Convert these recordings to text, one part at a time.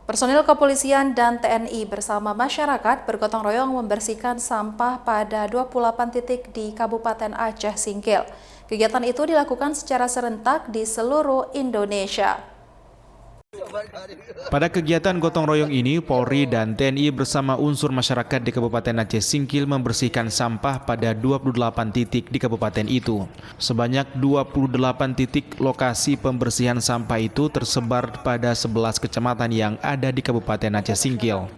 Personil kepolisian dan TNI bersama masyarakat bergotong royong membersihkan sampah pada 28 titik di Kabupaten Aceh Singkil. Kegiatan itu dilakukan secara serentak di seluruh Indonesia. Pada kegiatan gotong royong ini, Polri dan TNI bersama unsur masyarakat di Kabupaten Aceh Singkil membersihkan sampah pada 28 titik di kabupaten itu. Sebanyak 28 titik lokasi pembersihan sampah itu tersebar pada 11 kecamatan yang ada di Kabupaten Aceh Singkil.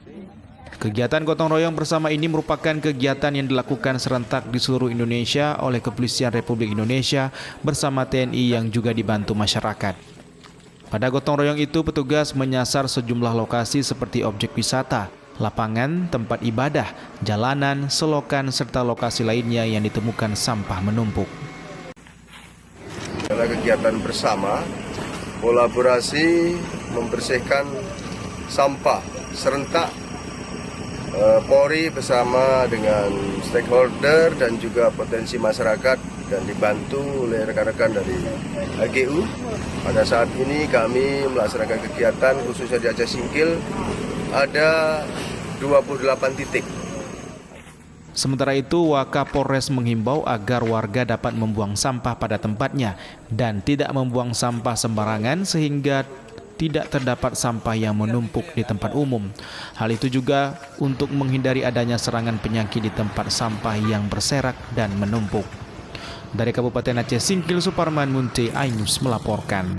Kegiatan gotong royong bersama ini merupakan kegiatan yang dilakukan serentak di seluruh Indonesia oleh Kepolisian Republik Indonesia bersama TNI yang juga dibantu masyarakat. Pada gotong royong itu, petugas menyasar sejumlah lokasi seperti objek wisata, lapangan, tempat ibadah, jalanan, selokan, serta lokasi lainnya yang ditemukan sampah menumpuk. Adalah kegiatan bersama, kolaborasi membersihkan sampah serentak Polri bersama dengan stakeholder dan juga potensi masyarakat dan dibantu oleh rekan-rekan dari HGU. Pada saat ini kami melaksanakan kegiatan khususnya di Aceh Singkil ada 28 titik. Sementara itu, Wakapolres menghimbau agar warga dapat membuang sampah pada tempatnya dan tidak membuang sampah sembarangan sehingga tidak terdapat sampah yang menumpuk di tempat umum. Hal itu juga untuk menghindari adanya serangan penyakit di tempat sampah yang berserak dan menumpuk. Dari Kabupaten Aceh Singkil, Suparman Munte, iNews melaporkan.